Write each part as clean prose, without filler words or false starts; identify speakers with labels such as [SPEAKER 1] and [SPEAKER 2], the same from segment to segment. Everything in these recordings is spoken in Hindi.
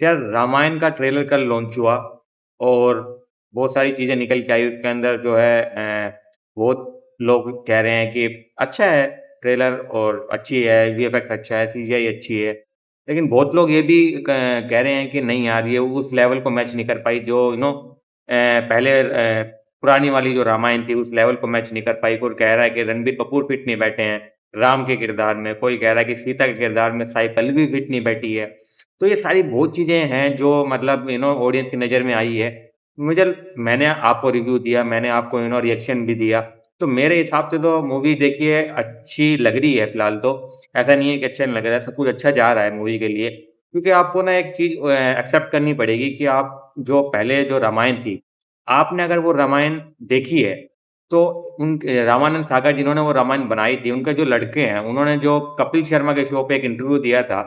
[SPEAKER 1] यार रामायण का ट्रेलर कल लॉन्च हुआ और बहुत सारी चीज़ें निकल के आई उसके अंदर जो है बहुत लोग कह रहे हैं कि अच्छा है ट्रेलर और अच्छी है, वीएफएक्स अच्छा है, सीजीआई अच्छी है। लेकिन बहुत लोग ये भी कह रहे हैं कि नहीं यार ये उस लेवल को मैच नहीं कर पाई जो पहले पुरानी वाली जो रामायण थी उस लेवल को मैच नहीं कर पाई। कोई कह रहा है कि रणबीर कपूर फिट नहीं बैठे हैं राम के किरदार में, कोई कह रहा है कि सीता के किरदार में साई पल्लवी फिट नहीं बैठी है। तो ये सारी बहुत चीज़ें हैं जो मतलब ऑडियंस की नज़र में आई है। मुझे मैंने आपको रिव्यू दिया, मैंने आपको रिएक्शन भी दिया। तो मेरे हिसाब से तो मूवी देखिए अच्छी लग रही है फ़िलहाल तो। ऐसा नहीं है कि अच्छा नहीं लग रहा है, सब कुछ अच्छा जा रहा है मूवी के लिए। क्योंकि आपको ना एक चीज़ एक्सेप्ट करनी पड़ेगी कि आप जो पहले जो रामायण थी, आपने अगर वो रामायण देखी है, तो उन रामानंद सागर जिन्होंने वो रामायण बनाई थी, उनके जो लड़के हैं, उन्होंने जो कपिल शर्मा के शो पे एक इंटरव्यू दिया था,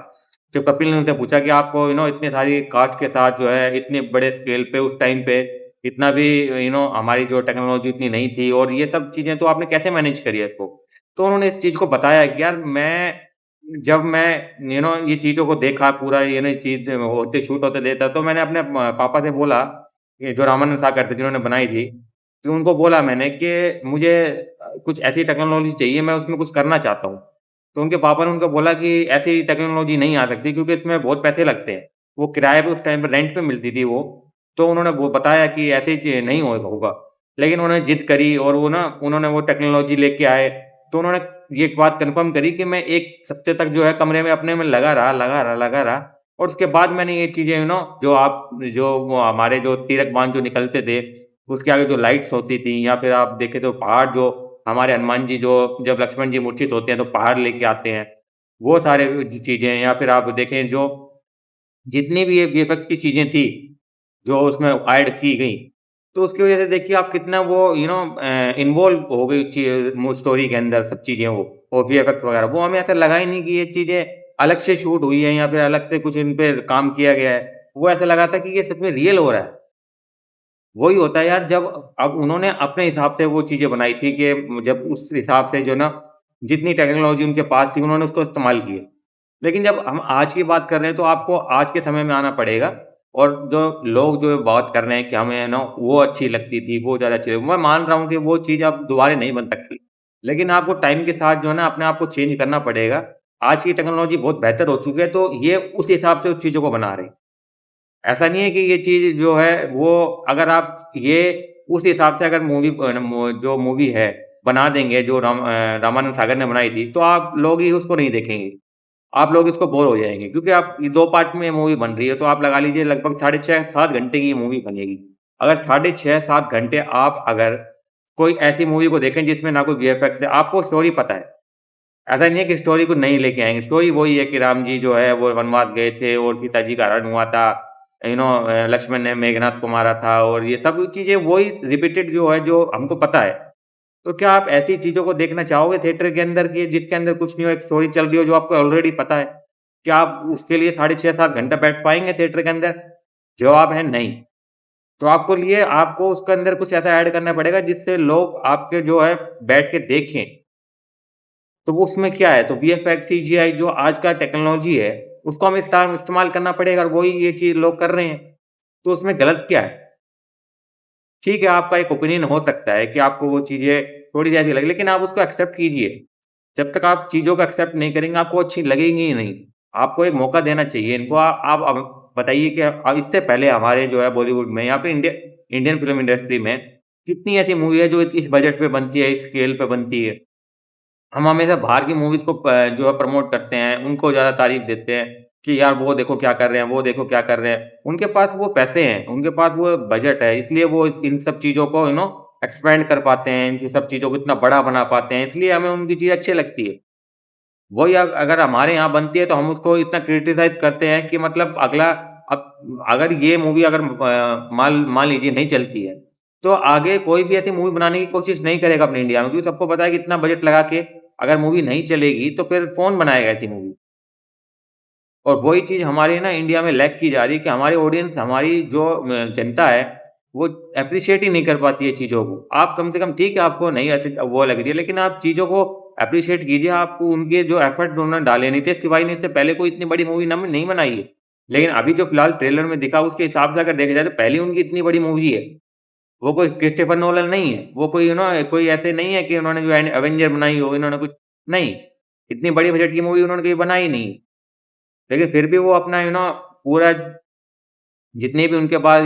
[SPEAKER 1] जब कपिल ने उनसे पूछा कि आपको इतनी सारी कास्ट के साथ जो है इतने बड़े स्केल पे उस टाइम पे इतना भी हमारी जो टेक्नोलॉजी इतनी नहीं थी और ये सब चीज़ें तो आपने कैसे मैनेज करी है इसको? तो उन्होंने इस चीज़ को बताया कि यार जब मैं ये चीज़ों को देखा पूरा चीज़ होते शूट होते देखा तो मैंने अपने पापा से बोला, ये जो रामानंद सागर थे जिन्होंने बनाई थी, तो उनको बोला मैंने कि मुझे कुछ ऐसी टेक्नोलॉजी चाहिए मैं उसमें कुछ करना चाहता हूँ। तो उनके पापा ने उनको बोला कि ऐसी टेक्नोलॉजी नहीं आ सकती क्योंकि इसमें बहुत पैसे लगते हैं। वो किराए पे उस टाइम पे रेंट पे मिलती थी वो, तो उन्होंने वो बताया कि ऐसी ची नहीं होगा। लेकिन उन्होंने ज़िद करी और उन्होंने वो टेक्नोलॉजी लेके आए, तो उन्होंने ये एक बात कन्फर्म करी कि मैं 1 हफ्ते तक जो है कमरे में अपने में लगा रहा और उसके बाद मैंने ये चीज़ें जो वो हमारे जो तीरक बाण जो निकलते थे, उसके आगे जो लाइट्स होती थी या फिर आप देखें तो पहाड़ जो हमारे हनुमान जी जो जब लक्ष्मण जी मूर्छित होते हैं तो पहाड़ लेके आते हैं, वो सारे चीज़ें या फिर आप देखें जो जितनी भी ये वीएफएक्स की चीज़ें थी, जो उसमें ऐड की गई, तो उसकी वज़ह से देखिए आप कितना वो इन्वॉल्व हो गई स्टोरी के अंदर सब चीज़ें वो और वीएफएक्स वगैरह। वो हमें ऐसा लगा ही नहीं कि ये चीज़ें अलग से शूट हुई है या फिर अलग से कुछ इन पे काम किया गया है। वो ऐसा लगा था कि ये सच में रियल हो रहा है। वही होता है यार जब अब उन्होंने अपने हिसाब से वो चीज़ें बनाई थी कि जब उस हिसाब से जो ना जितनी टेक्नोलॉज़ी उनके पास थी उन्होंने उसको इस्तेमाल किए। लेकिन जब हम आज की बात कर रहे हैं तो आपको आज के समय में आना पड़ेगा और जो लोग जो बात कर रहे हैं कि हमें वो अच्छी लगती थी, वो ज़्यादा अच्छी मैं मान रहा हूँ कि वो चीज़ अब दोबारा नहीं बन सकती। लेकिन आपको टाइम के साथ जो है ना अपने आप को चेंज करना पड़ेगा। आज की टेक्नोलॉज़ी बहुत बेहतर हो चुकी है तो ये उस हिसाब से उस चीज़ों को बना रही। ऐसा नहीं है कि ये चीज़ जो है वो अगर आप ये उस हिसाब से अगर जो मूवी है बना देंगे जो रामानंद सागर ने बनाई थी, तो आप लोग ही उसको नहीं देखेंगे। आप लोग इसको बोर हो जाएँगे क्योंकि आप ये 2 पार्ट में मूवी बन रही है, तो आप लगा लीजिए लगभग साढ़े 6-7 घंटे की ये मूवी बनेगी। अगर साढ़े 6-7 घंटे आप अगर कोई ऐसी मूवी को देखें जिसमें ना कोई वीएफएक्स है, आपको स्टोरी पता है। ऐसा नहीं है कि स्टोरी को नहीं लेके आएँगे, स्टोरी वही है कि राम जी जो है वो वनवास गए थे और सीता जी का हरण हुआ था। लक्ष्मण ने मेघनाथ को मारा था और ये सब चीज़ें वही रिपीटेड जो है, जो हमको पता है। तो क्या आप ऐसी चीज़ों को देखना चाहोगे थिएटर के अंदर कि जिसके अंदर कुछ नहीं हो, एक स्टोरी चल रही हो जो आपको ऑलरेडी पता है? क्या आप उसके लिए साढ़े 6-7 घंटा बैठ पाएँगे थिएटर के अंदर? जवाब है नहीं। तो आपको उसके अंदर कुछ ऐसा ऐड करना पड़ेगा जिससे लोग आपके जो है बैठ के देखें। तो वो उसमें क्या है? तो वीएफएक्स, सीजीआई जो आज का टेक्नोलॉजी है, उसको हमें इस्तेमाल करना पड़ेगा और वही ये चीज़ लोग कर रहे हैं। तो उसमें गलत क्या है? ठीक है, आपका एक ओपिनियन हो सकता है कि आपको वो चीज़ें थोड़ी ऐसी लगी, लेकिन आप उसको एक्सेप्ट कीजिए। जब तक आप चीज़ों को एक्सेप्ट नहीं करेंगे, आपको अच्छी लगेंगी ही नहीं। आपको एक मौका देना चाहिए इनको। आप अब बताइए कि अब इससे पहले हमारे जो है बॉलीवुड में या फिर इंडियन फ़िल्म इंडस्ट्री में कितनी ऐसी मूवी है जो इस बजट पे बनती है, इस स्केल पे बनती है। हम हमेशा बाहर की मूवीज़ को जो है प्रमोट करते हैं, उनको ज़्यादा तारीफ़ देते हैं कि यार वो देखो क्या कर रहे हैं, वो देखो क्या कर रहे हैं। उनके पास वो पैसे हैं, उनके पास वो बजट है, इसलिए वो इन सब चीज़ों को एक्सपेंड कर पाते हैं, इन सब चीज़ों को इतना बड़ा बना पाते हैं, इसलिए हमें उनकी चीज़ अच्छी लगती है। वही अगर हमारे यहाँ बनती है तो हम उसको इतना क्रिटिसाइज़ करते हैं कि मतलब अगर ये मूवी अगर मान मान लीजिए नहीं चलती है, तो आगे कोई भी ऐसी मूवी बनाने की कोशिश नहीं करेगा अपने इंडिया में क्योंकि सबको पता है कि इतना बजट लगा के अगर मूवी नहीं चलेगी तो फिर कौन बनाएगा ऐसी मूवी? और वही चीज़ हमारे ना इंडिया में लैग की जा रही है कि हमारी ऑडियंस हमारी जो जनता है, वो एप्रिशिएट ही नहीं कर पाती है चीज़ों को। आप कम से कम ठीक है आपको नहीं ऐसे वो लग रही है लेकिन आप चीज़ों को एप्रिशिएट कीजिए, आप उनके जो एफर्ट उन्होंने डाले, नितेश तिवारी ने इससे पहले कोई इतनी बड़ी मूवी नहीं बनाई है। लेकिन अभी जो फ़िलहाल ट्रेलर में दिखा उसके हिसाब से अगर देखा जाए तो पहली उनकी इतनी बड़ी मूवी है। वो कोई क्रिस्टोफर नोलन नहीं है। वो कोई कोई ऐसे नहीं है कि उन्होंने जो एवेंजर बनाई हो, इन्होंने कुछ नहीं, इतनी बड़ी बजट की मूवी उन्होंने कभी बनाई नहीं। लेकिन फिर भी वो अपना पूरा जितने भी उनके पास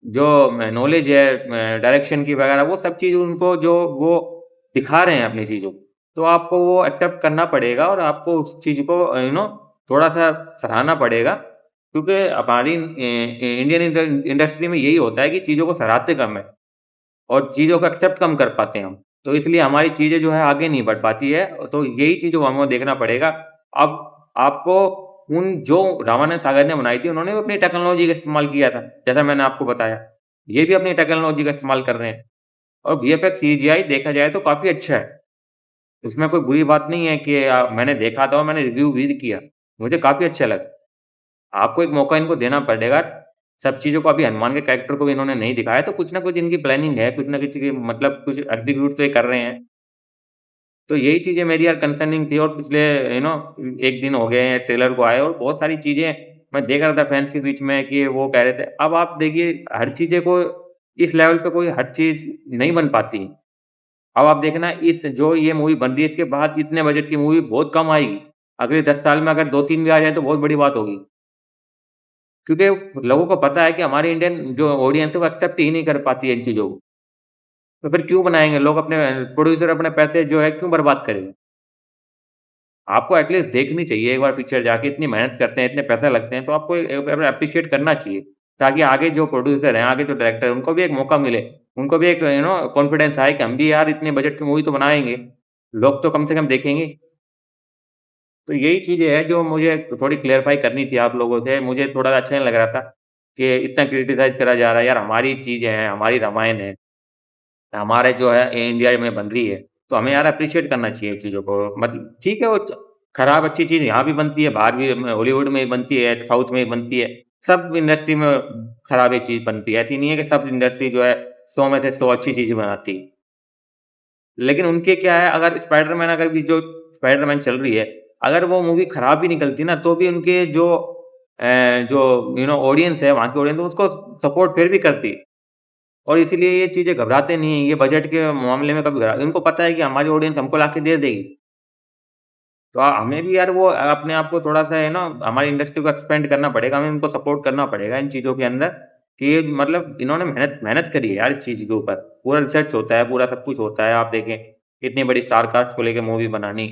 [SPEAKER 1] जो नॉलेज है डायरेक्शन की वगैरह वो सब चीज़ उनको जो वो दिखा रहे हैं अपनी चीज़ों को, तो आपको वो एक्सेप्ट करना पड़ेगा और आपको उस चीज़ को थोड़ा-सा सराहना पड़ेगा क्योंकि हमारी इंडियन इंडस्ट्री में यही होता है कि चीज़ों को सराहते कम है और चीज़ों को एक्सेप्ट कम कर पाते हैं हम। तो इसलिए हमारी चीज़ें जो है आगे नहीं बढ़ पाती है, तो यही चीज़ हमें देखना पड़ेगा। अब आपको उन जो रामानंद सागर ने बनाई थी, उन्होंने भी अपनी टेक्नोलॉजी का इस्तेमाल किया था, जैसा मैंने आपको बताया। ये भी अपनी टेक्नोलॉजी का इस्तेमाल कर रहे हैं और वीएफएक्स, सीजीआई देखा जाए तो काफ़ी अच्छा है। उसमें कोई बुरी बात नहीं है कि मैंने देखा था और मैंने रिव्यू भी किया। मुझे काफ़ी अच्छा लगा। आपको एक मौका इनको देना पड़ेगा। सब चीज़ों को अभी हनुमान के कैरेक्टर को भी इन्होंने नहीं दिखाया, तो कुछ न कुछ इनकी प्लानिंग है, कुछ न कुछ की मतलब कुछ एग्ज़ीक्यूट तो ये कर रहे हैं। तो यही चीज़ें मेरी यार कंसर्निंग थी और पिछले 1 दिन हो गए हैं ट्रेलर को आए और बहुत सारी चीज़ें मैं देख रहा था फैन्स के बीच में कि वो कह रहे थे। अब आप देखिए हर चीज़ें को इस लेवल पे कोई हर चीज़ नहीं बन पाती। अब आप देखना इस जो ये मूवी बन रही है इसके बाद इतने बजट की मूवी बहुत कम आएगी। अगले 10 साल में अगर 2-3 भी आ जाए तो बहुत बड़ी बात होगी। क्योंकि लोगों को पता है कि हमारी इंडियन जो ऑडियंस है वो एक्सेप्ट ही नहीं कर पाती है इन चीज़ों को। तो फिर क्यों बनाएँगे लोग अपने प्रोड्यूसर अपने पैसे जो है क्यों बर्बाद करेंगे? आपको एटलीस्ट देखनी चाहिए एक बार पिक्चर जाके, इतनी मेहनत करते हैं, इतने पैसे लगते हैं, तो आपको एक बार एप्रिशिएट करना चाहिए। ताकि आगे जो प्रोड्यूसर हैं, आगे जो डायरेक्टर हैं, उनको भी एक मौका मिले। उनको भी एक कॉन्फिडेंस आए कि हम भी यार इतने बजट की मूवी तो बनाएँगे, लोग तो कम से कम देखेंगे। तो यही चीज़ें हैं जो मुझे थोड़ी क्लेरिफ़ाई करनी थी आप लोगों से। मुझे थोड़ा अच्छा नहीं लग रहा था कि इतना क्रिटिसाइज़ करा जा रहा है, यार हमारी चीज़ें हैं, हमारी रामायण है। हमारे जो है इंडिया में बन रही है, तो हमें यार एप्रिशिएट करना चाहिए चीज़ों को। ठीक है वो खराब अच्छी चीज़ यहाँ भी बनती है, बाहर भी हॉलीवुड में भी बनती है, साउथ में भी बनती है। सब इंडस्ट्री में खराब एक चीज़ बनती है। ऐसी नहीं है कि सब इंडस्ट्री जो है 100 में से 100 अच्छी चीज़ें बनाती है। लेकिन उनके क्या है अगर स्पाइडरमैन अगर भी जो स्पाइडरमैन चल रही है, अगर वो मूवी खराब भी निकलती ना तो भी उनके जो जो ऑडियंस है, वहाँ की ऑडियंस उसको सपोर्ट फिर भी करती है। और इसीलिए ये चीज़ें घबराते नहीं हैं, ये बजट के मामले में कभी घबरा इनको पता है कि हमारी ऑडियंस हमको लाके दे देगी। तो हमें भी यार वो अपने आप को थोड़ा-सा हमारी इंडस्ट्री को एक्सपेंड करना पड़ेगा, हमें इनको सपोर्ट करना पड़ेगा इन चीज़ों के अंदर कि मतलब इन्होंने मेहनत मेहनत करी है यार इस चीज़ के ऊपर। पूरा रिसर्च होता है, पूरा सब कुछ होता है, आप देखें इतनी बड़ी स्टार कास्ट को लेके मूवी बनानी।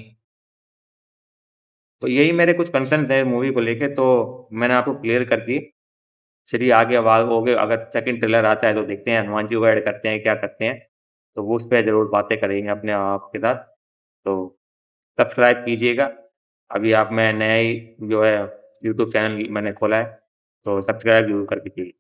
[SPEAKER 1] तो यही मेरे कुछ कंसर्न्स हैं मूवी को लेके, तो मैंने आपको क्लियर कर दिए। चलिए आगे अब होगे अगर सेकंड ट्रेलर आता है तो देखते हैं हनुमान जी को ऐड करते हैं, क्या करते हैं। तो वो उस पे ज़रूर बातें करेंगे अपने आपके साथ। तो सब्सक्राइब कीजिएगा। अभी आप मैं नया ही जो है यूट्यूब चैनल मैंने खोला है, तो सब्सक्राइब ज़रूर कर दीजिए।